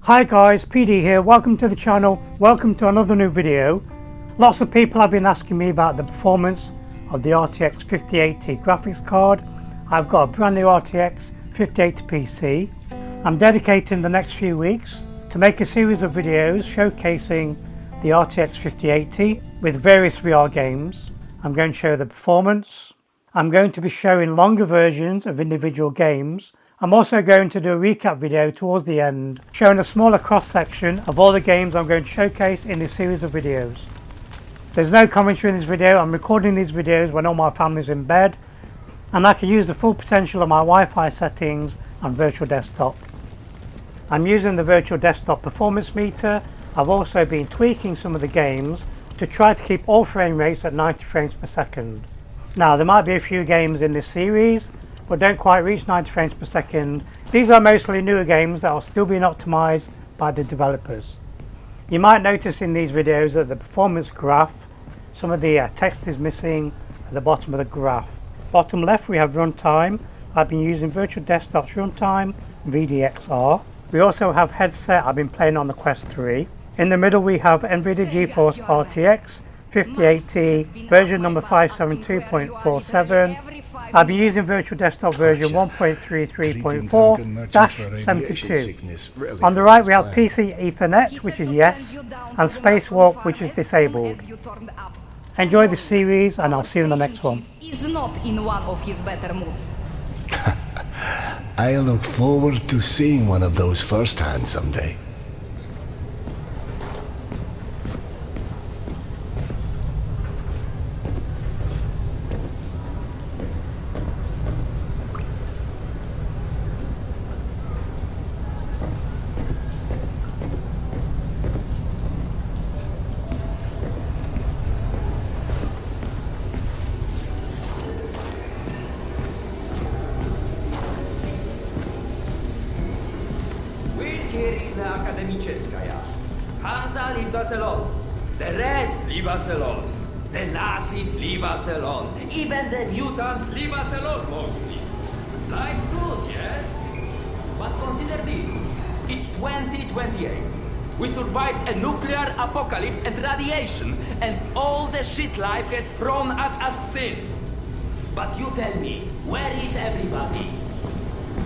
Hi guys, PD here, welcome to the channel, welcome to another new video. Lots of people have been asking me about the performance of the RTX 5080 graphics card. I've got a brand new RTX 5080 PC. I'm dedicating the next few weeks to make a series of videos showcasing the RTX 5080 with various VR games. I'm going to show the performance. I'm going to be showing longer versions of individual games. I'm also going to do a recap video towards the end, showing a smaller cross-section of all the games I'm going to showcase in this series of videos. There's no commentary in this video. I'm recording these videos when all my family's in bed, and I can use the full potential of my Wi-Fi settings on virtual desktop. I'm using the virtual desktop performance meter. I've also been tweaking some of the games to try to keep all frame rates at 90 frames per second. Now, there might be a few games in this series but don't quite reach 90 frames per second. These are mostly newer games that are still being optimized by the developers. You might notice in these videos that the performance graph, some of the text is missing at the bottom of the graph. Bottom left we have runtime. I've been using Virtual Desktop's runtime, VDXR. We also have headset. I've been playing on the Quest 3. In the middle we have NVIDIA GeForce RTX 5080 version number 572.47. I'll be using Virtual Desktop version 1.33.4-72. On the right we have PC Ethernet, which is yes, and Spacewalk, which is disabled. Enjoy this series and I'll see you in the next one. Is not in one of his better moods. I look forward to seeing one of those firsthand someday. Hansa leaves us alone. The Reds leave us alone. The Nazis leave us alone. Even the mutants leave us alone, mostly. Life's good, yes? But consider this. It's 2028. We survived a nuclear apocalypse and radiation, and all the shit life has thrown at us since. But you tell me, where is everybody?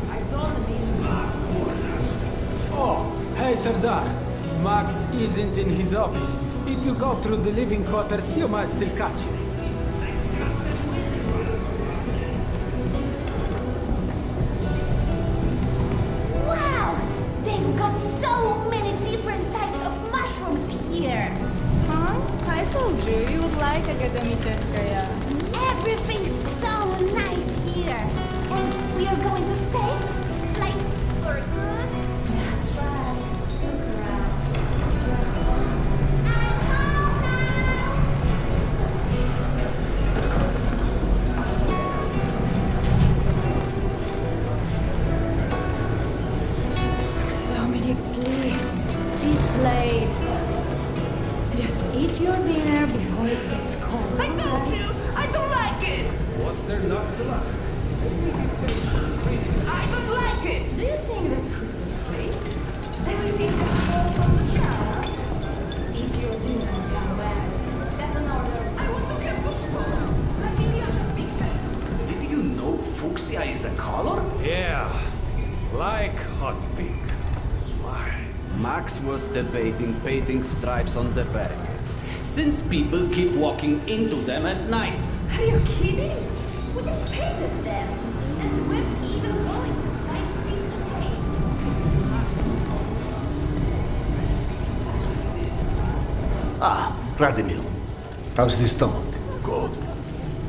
I don't mean mass orders. Oh, hey Sardar. Max isn't in his office. If you go through the living quarters, you might still catch him. Wow! They've got so many different types of mushrooms here. Huh? I told you, you would like Akademicheskaya. Everything's so nice here. And we are going to stay? Like, for good? That's right. Look around. Dominic, please. It's late. Just eat your dinner before it gets cold. I told you, I don't like it. What's there not to like? I don't like it. Do you think that food was free? Everything just falls from the sky. Eat your dinner, young man. That's an order. I want to get this food. Like Ilyasha speaks sense. Did you know fuchsia is a color? Yeah, like hot pink. Why? Max was debating painting stripes on the barricades, since people keep walking into them at night. Are you kidding? We just painted them. And where's he even going to find pink today? This is Ah, Vladimir. How's the stomach? God,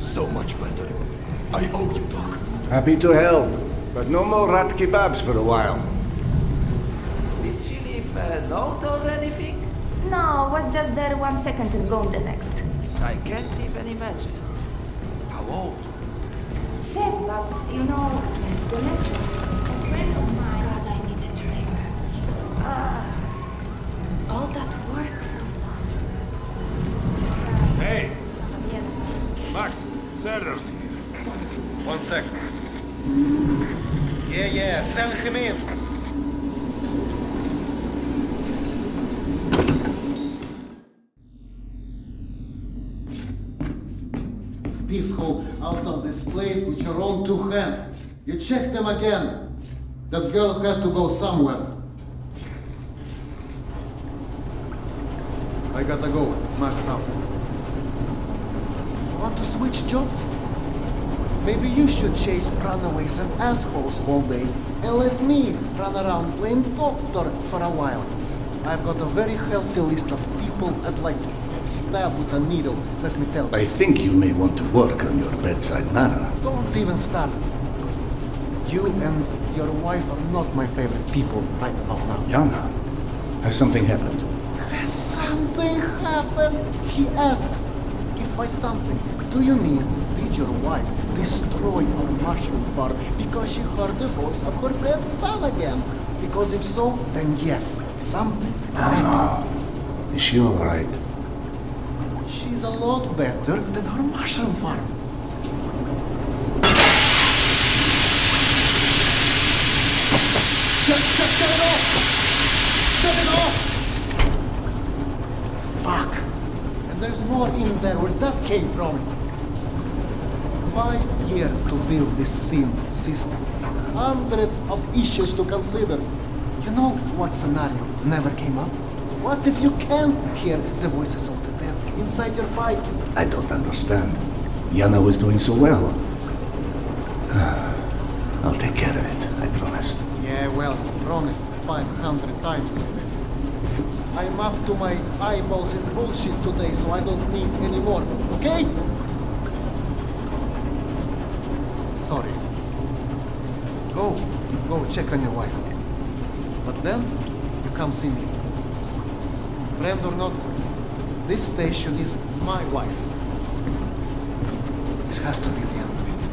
so much better. I owe you, Doc. Happy to help, but no more rat kebabs for a while. Did she leave a note or anything? No, was just there 1 second and gone the next. I can't even imagine. How awful. Sad, but you know, that's the nature. A friend of mine. God, I need a drink. All that work for what? Hey, Yes. Max, Serdar's here. 1 sec. Yeah, send him in. peaceful out of this place with your own two hands. You checked them again. That girl had to go somewhere. I gotta go. Max out. Want to switch jobs? Maybe you should chase runaways and assholes all day and let me run around playing doctor for a while. I've got a very healthy list of people I'd like to stab with a needle, let me tell you. I think you may want to work on your bedside manner. Don't even start. You and your wife are not my favorite people right about now. Yana, has something happened? Has something happened? He asks. If by something, do you mean did your wife destroy our mushroom farm because she heard the voice of her dead son again? Because if so, then yes, something happened. No. Is she alright? She's a lot better than her mushroom farm. Shut it off! Shut it off! Fuck! And there's more in there where that came from. 5 years to build this steam system. Hundreds of issues to consider. You know what scenario never came up? What if you can't hear the voices of the dead inside your pipes? I don't understand. Yana was doing so well. I'll take care of it, I promise. Yeah, well, promised 500 times already. I'm up to my eyeballs in bullshit today, so I don't need any more, okay? Sorry. Go check on your wife. But then, you come see me. Friend or not, this station is my wife. This has to be the end of it.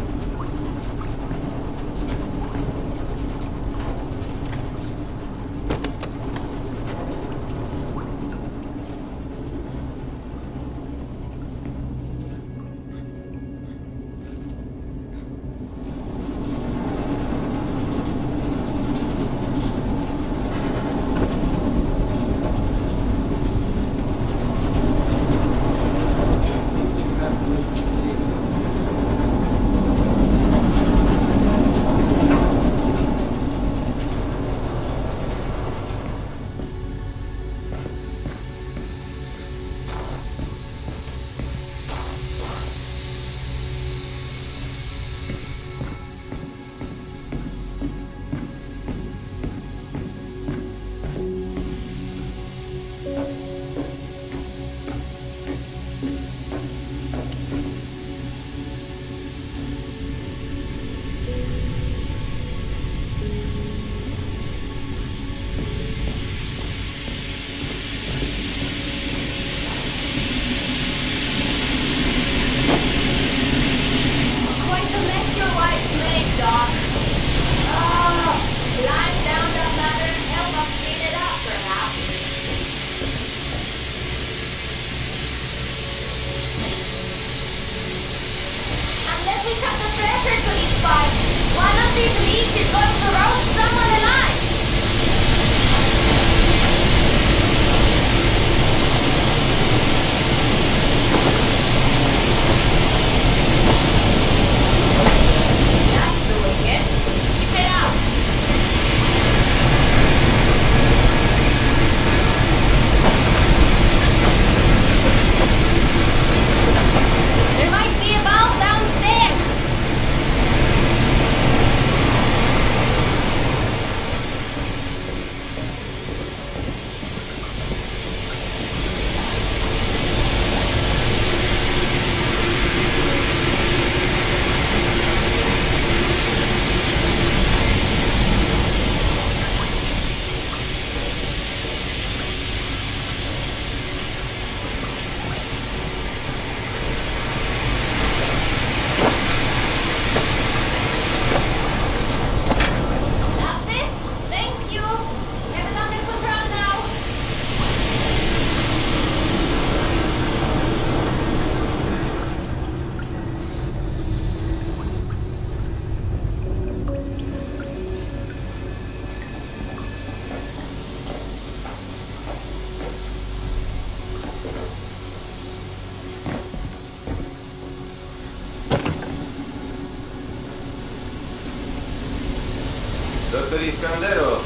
Dr. Iskanderov.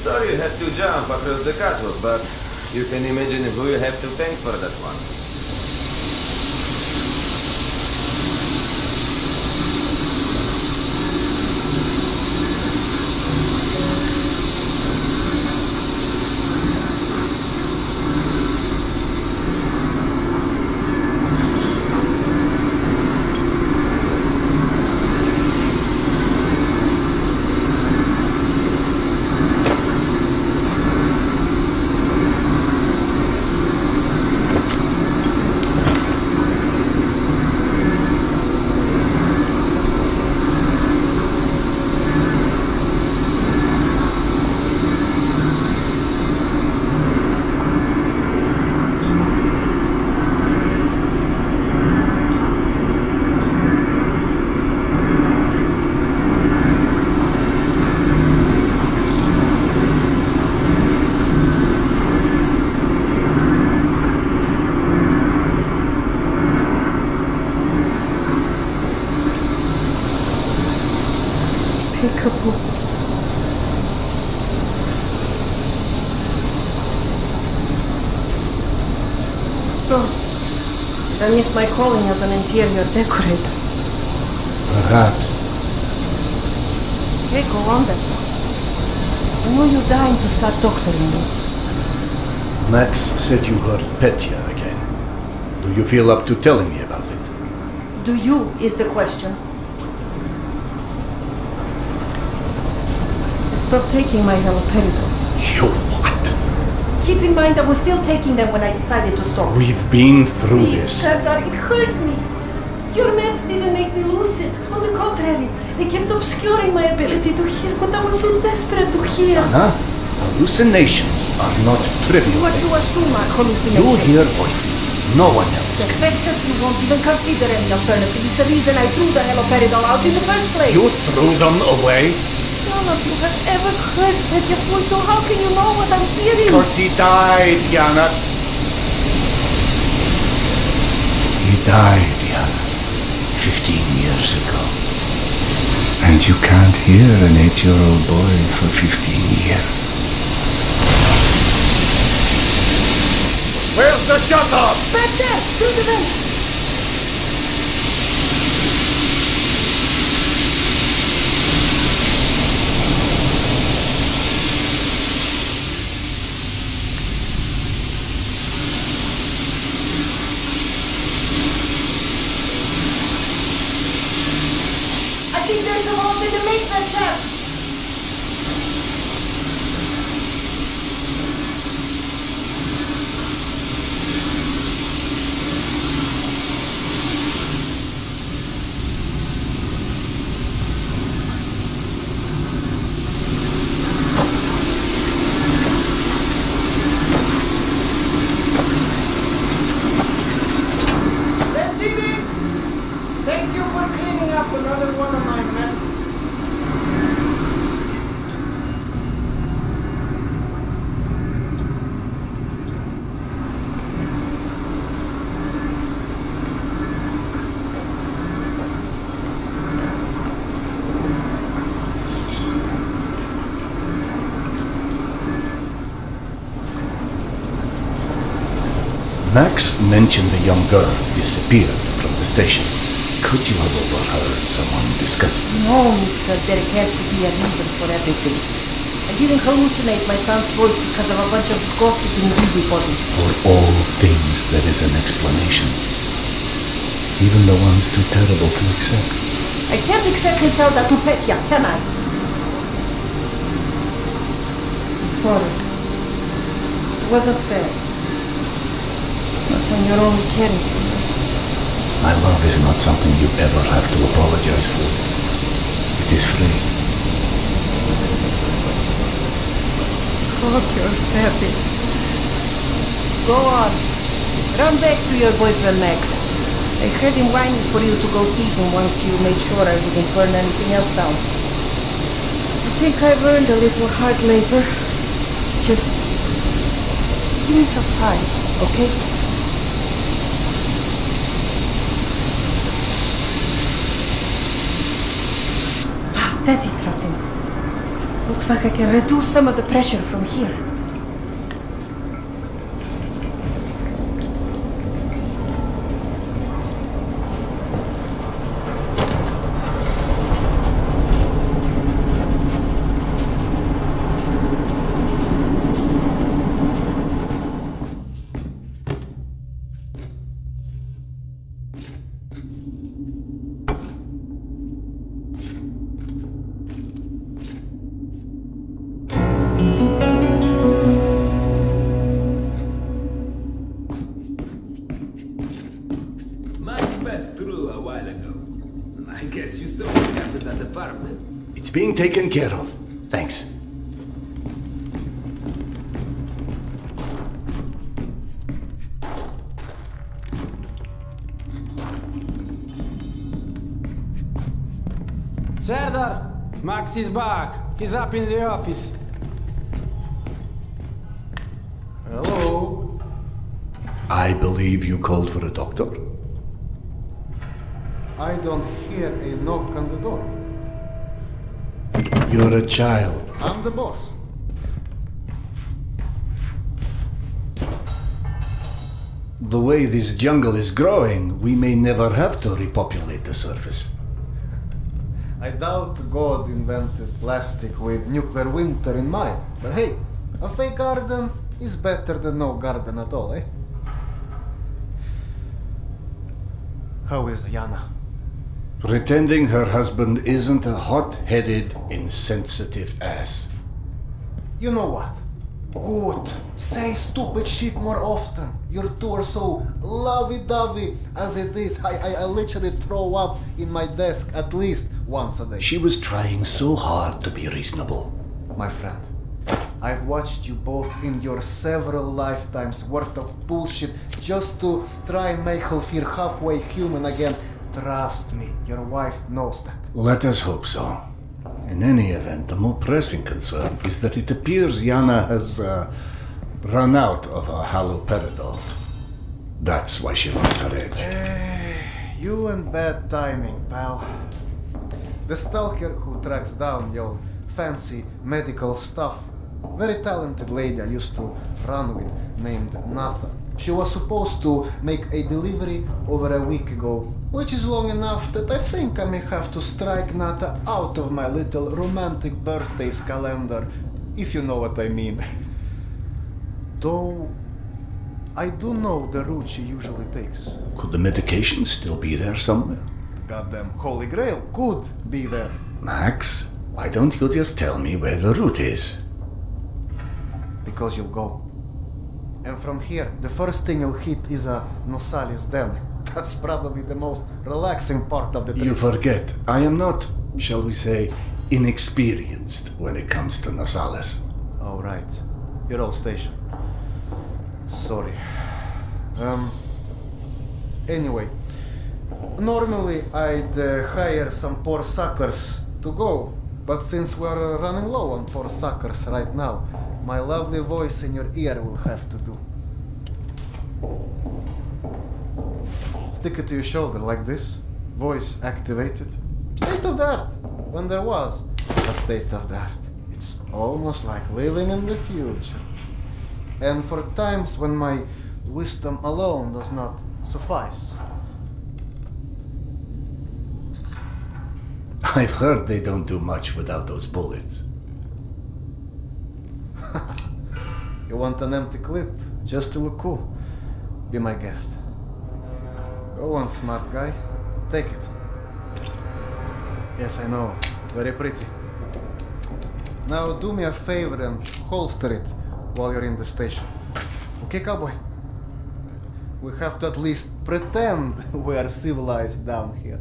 Sorry you have to jump across the catwalk, but you can imagine who you have to thank for that one. So, I missed my calling as an interior decorator. Perhaps. Okay, go on then. When were you dying to start doctoring me? Max said you heard Petya again. Do you feel up to telling me about it? Do you is the question. Stop taking my haloperidol. You what? Keep in mind I was still taking them when I decided to stop. We've been through this. Serdar, it hurt me. Your meds didn't make me lucid. On the contrary, they kept obscuring my ability to hear what I was so desperate to hear. Anna, hallucinations are not trivial What you things. assume are hallucinations. You hear voices. No one else The can. fact that you won't even consider any alternative is the reason I threw the haloperidol out in the first place. You threw them away? None of you have ever heard Petya's voice, so how can you know what I'm hearing? Because he died, Yana. He died, Yana. 15 years ago. And you can't hear an 8-year-old boy for 15 years. Where's the shutter? Back there, through the vent. I think there's a hole in the maintenance shaft. That did it! Thank you for cleaning up another one of my messes. Max mentioned the young girl disappeared from the station. Could you have overheard someone discussing? No, mister, there has to be a reason for everything. I didn't hallucinate my son's voice because of a bunch of gossiping busybodies. For all things there is an explanation. Even the ones too terrible to accept. I can't exactly tell that to Petya, can I? I'm sorry. It wasn't fair. Not when you're only caring for me. My love is not something you ever have to apologize for. It is free. God, you're sappy. Go on. Run back to your boyfriend, Max. I heard him whining for you to go see him once you made sure I wouldn't burn anything else down. I think I've earned a little hard labor. Just give me some time, okay? That did something. Looks like I can reduce some of the pressure from here. Max passed through a while ago. I guess you saw what happened at the farm then. It's being taken care of. Thanks. Serdar, Max is back. He's up in the office. Hello? I believe you called for a doctor. I don't hear a knock on the door. You're a child. I'm the boss. The way this jungle is growing, we may never have to repopulate the surface. I doubt God invented plastic with nuclear winter in mind. But hey, a fake garden is better than no garden at all, eh? How is Yana? Pretending her husband isn't a hot-headed, insensitive ass. You know what? Good. Say stupid shit more often. Your two are so lovey-dovey as it is. I literally throw up in my desk at least once a day. She was trying so hard to be reasonable. My friend, I've watched you both in your several lifetimes worth of bullshit just to try and make her feel halfway human again. Trust me, your wife knows that. Let us hope so. In any event, the more pressing concern is that it appears Yana has run out of her haloperidol. That's why she lost her edge. You and bad timing, pal. The stalker who tracks down your fancy medical stuff, very talented lady I used to run with named Nata. She was supposed to make a delivery over a week ago, which is long enough that I think I may have to strike Nata out of my little romantic birthdays calendar, if you know what I mean. Though, I do know the route she usually takes. Could the medication still be there somewhere? The goddamn Holy Grail could be there. Max, why don't you just tell me where the route is? Because you'll go. And from here, the first thing you'll hit is a Nosali's den. That's probably the most relaxing part of the trip. You forget, I am not, shall we say, inexperienced when it comes to Nosales. Oh, right. You're all stationed. Sorry. Anyway, normally I'd hire some poor suckers to go, but since we're running low on poor suckers right now, my lovely voice in your ear will have to do. Stick it to your shoulder like this, voice activated. State of the art, when there was a state of the art. It's almost like living in the future. And for times when my wisdom alone does not suffice. I've heard they don't do much without those bullets. You want an empty clip, just to look cool? Be my guest. Go on, smart guy. Take it. Yes, I know. Very pretty. Now do me a favor and holster it while you're in the station. Okay, cowboy? We have to at least pretend we are civilized down here.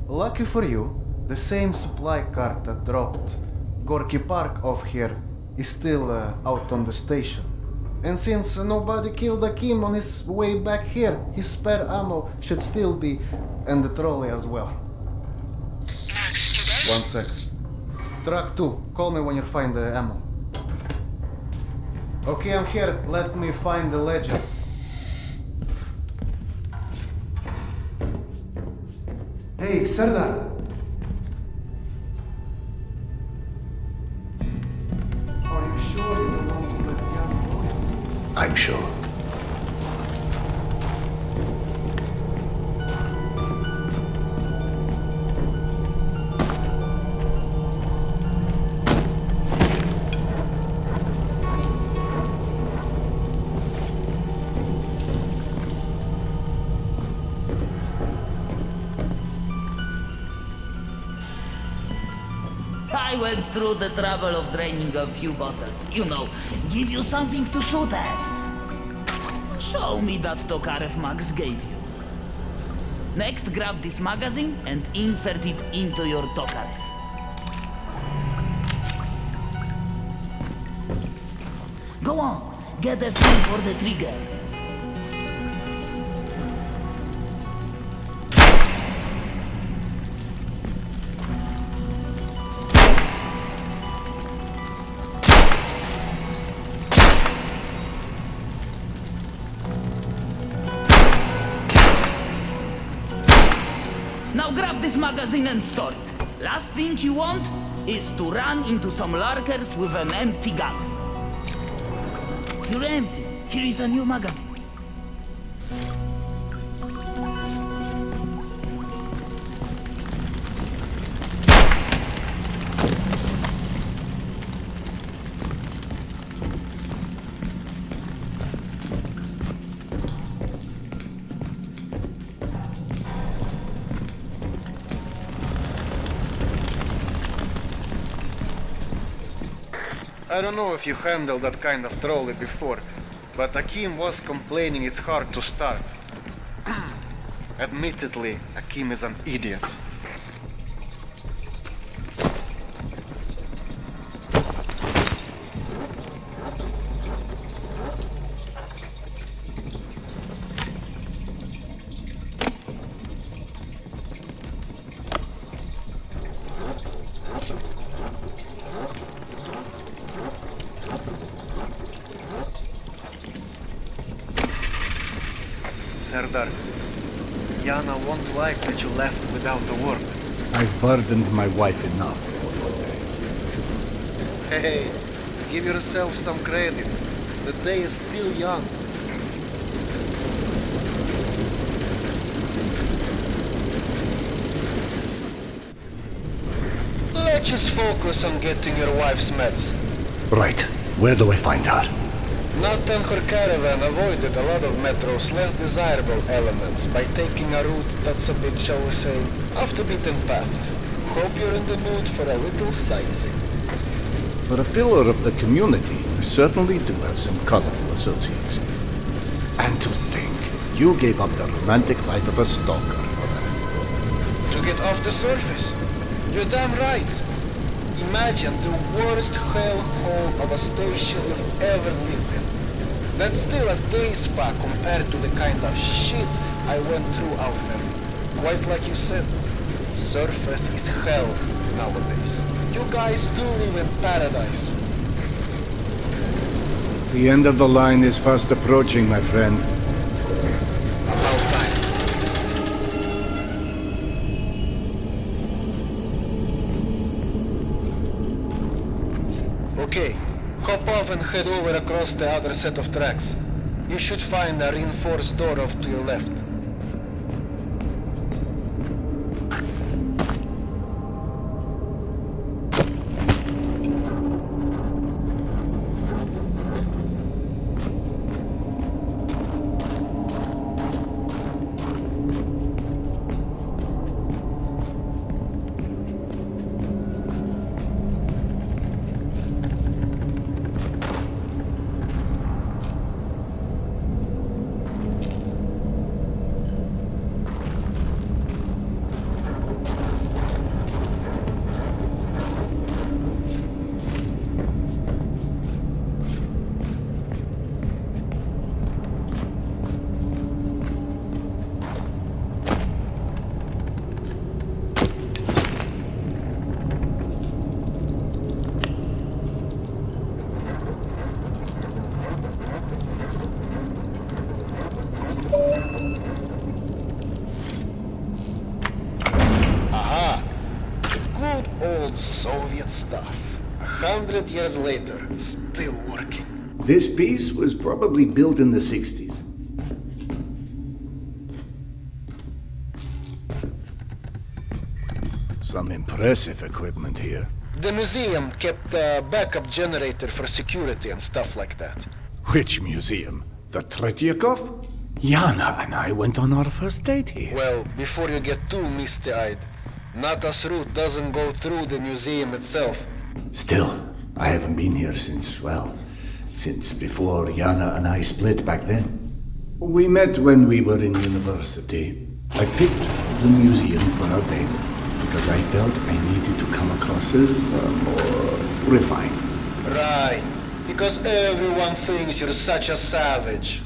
Lucky for you, the same supply cart that dropped Gorky Park off here is still out on the station. And since nobody killed Akim on his way back here, his spare ammo should still be in the trolley as well. Max, you there? 1 sec. Truck 2, call me when you find the ammo. Okay, I'm here. Let me find the ledger. Hey, Serdar. I'm sure. I went through the trouble of draining a few bottles. You know, give you something to shoot at. Show me that Tokarev Max gave you. Next, grab this magazine and insert it into your Tokarev. Go on, get a feel for the trigger. Now grab this magazine and store it. Last thing you want is to run into some lurkers with an empty gun. You're empty. Here is a new magazine. I don't know if you handled that kind of trolley before, but Akim was complaining it's hard to start. Admittedly, Akim is an idiot. Serdar, Yana won't like that you left without a word. I've burdened my wife enough. Hey, give yourself some credit. The day is still young. Let's just focus on getting your wife's meds. Right. Where do I find her? Nat and her caravan avoided a lot of Metro's less desirable elements by taking a route that's a bit, shall we say, off the beaten path. Hope you're in the mood for a little sightseeing. For a pillar of the community, we certainly do have some colorful associates. And to think, you gave up the romantic life of a stalker for her. To get off the surface? You're damn right. Imagine the worst hellhole of a station you've ever lived in. That's still a day spa compared to the kind of shit I went through out there. Quite like you said, surface is hell nowadays. You guys do live in paradise. The end of the line is fast approaching, my friend. About time. Okay, hop off and head over across the other set of tracks. You should find a reinforced door off to your left. Soviet stuff. 100 years later, still working. This piece was probably built in the 60s. Some impressive equipment here. The museum kept a backup generator for security and stuff like that. Which museum? The Tretyakov? Yana and I went on our first date here. Well, before you get too misty-eyed, Nata's route doesn't go through the museum itself. Still, I haven't been here since, well, since before Yana and I split back then. We met when we were in university. I picked the museum for our date because I felt I needed to come across as more refined. Right, because everyone thinks you're such a savage.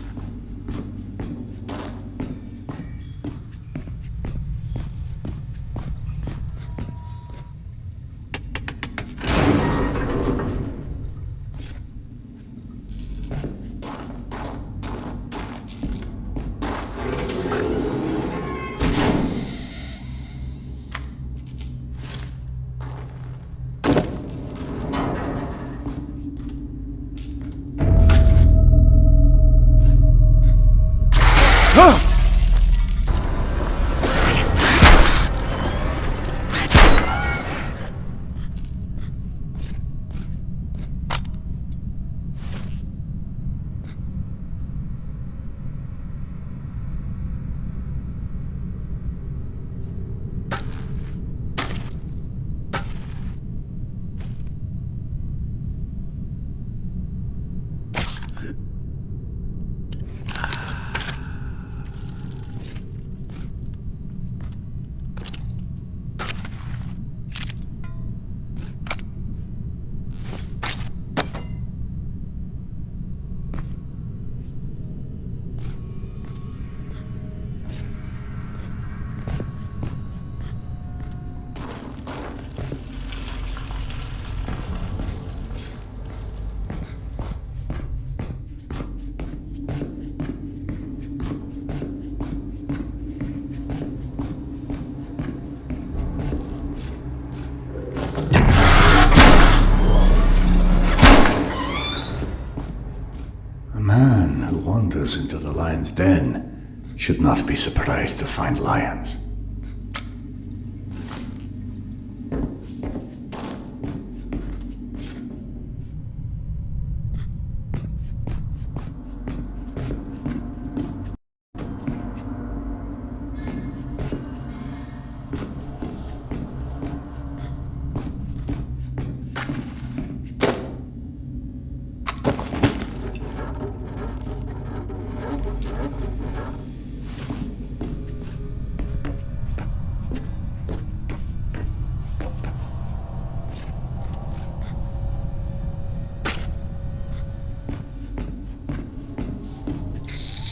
Wanders into the lion's den should not be surprised to find lions.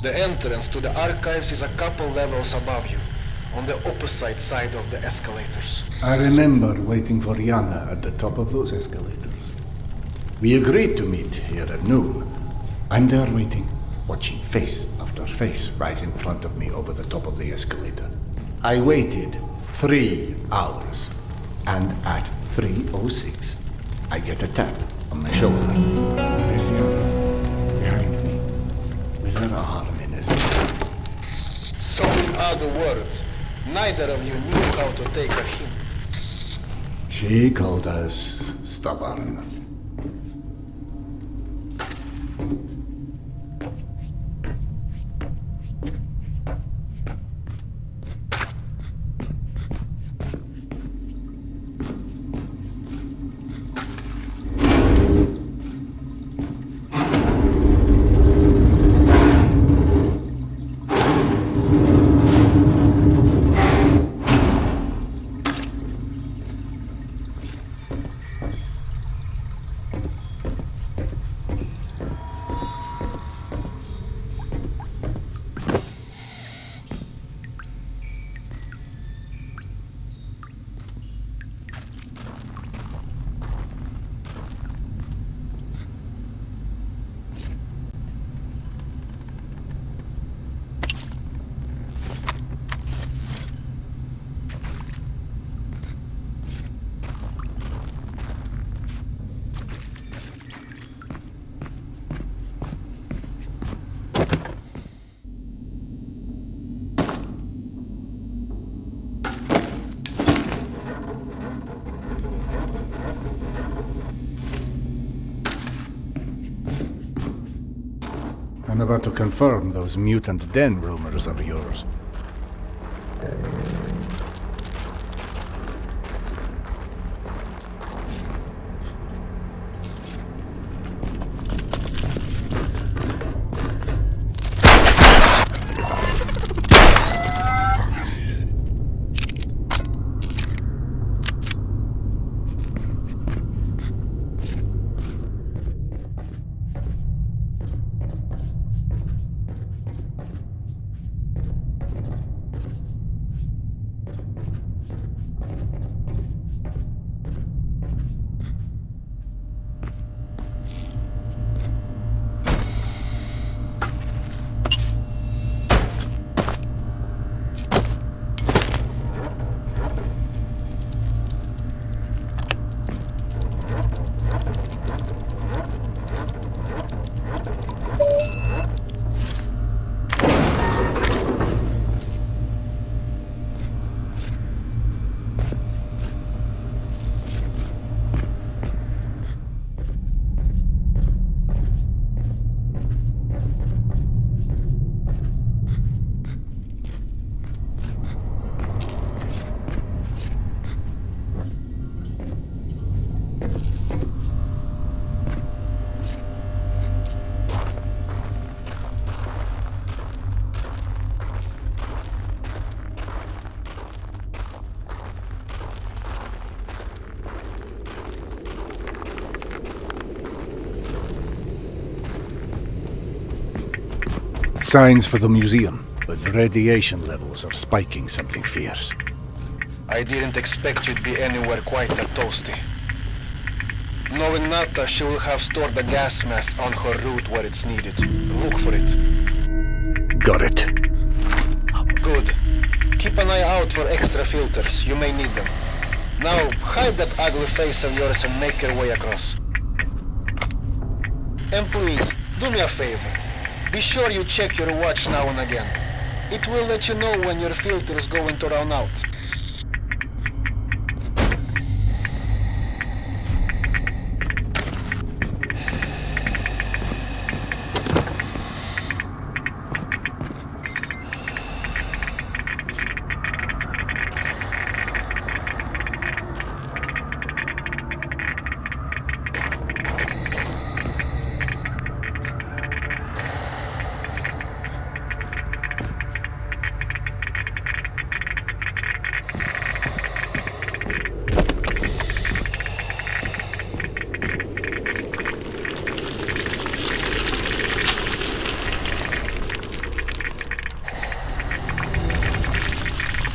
The entrance to the archives is a couple levels above you, on the opposite side of the escalators. I remember waiting for Yana at the top of those escalators. We agreed to meet here at noon. I'm there waiting, watching face after face rise in front of me over the top of the escalator. I waited 3 hours, and at 3:06, I get a tap on my shoulder. There's Yana, behind me, with her arm in a sling. So in other words, neither of you knew how to take a hint. She called us stubborn. I'm about to confirm those mutant den rumors of yours. Signs for the museum, but the radiation levels are spiking something fierce. I didn't expect you'd be anywhere quite that toasty. Knowing Nata, she will have stored the gas mask on her route where it's needed. Look for it. Got it. Good. Keep an eye out for extra filters. You may need them. Now, hide that ugly face of yours and make your way across. And please, do me a favor. Be sure you check your watch now and again. It will let you know when your filter is going to run out.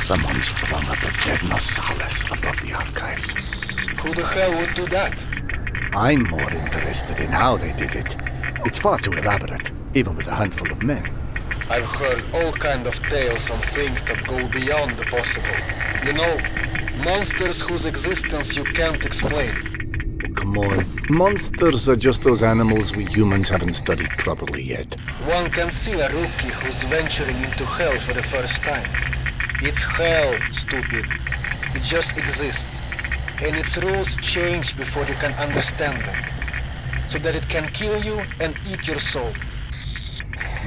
Someone strung up a dead Marsalis above the archives. Who the hell would do that? I'm more interested in how they did it. It's far too elaborate, even with a handful of men. I've heard all kind of tales on things that go beyond the possible. You know, monsters whose existence you can't explain. Come on. Monsters are just those animals we humans haven't studied properly yet. One can see a rookie who's venturing into hell for the first time. It's hell, stupid. It just exists. And its rules change before you can understand them. So that it can kill you and eat your soul.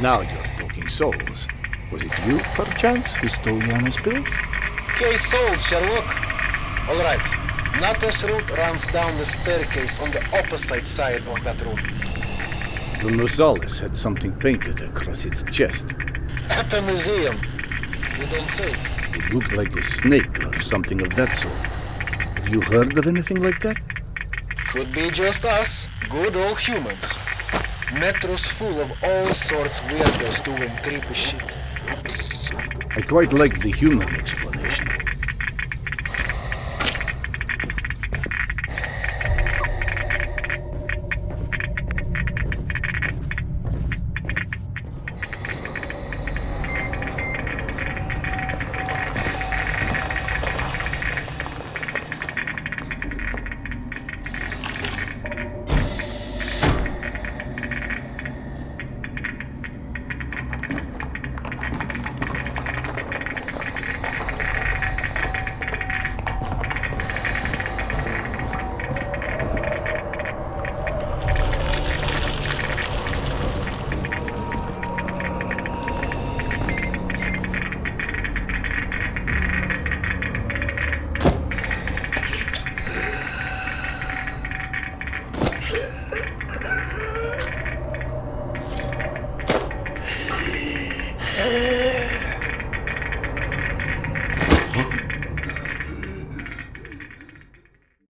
Now you're talking souls. Was it you, perchance, who stole Yana's pills? Case solved, Sherlock. Alright. Nata's route runs down the staircase on the opposite side of that room. The Marsalis had something painted across its chest. At a museum. You don't say. It looked like a snake or something of that sort. Have you heard of anything like that? Could be just us, good old humans. Metros full of all sorts weirdos doing creepy shit. I quite like the human explanation.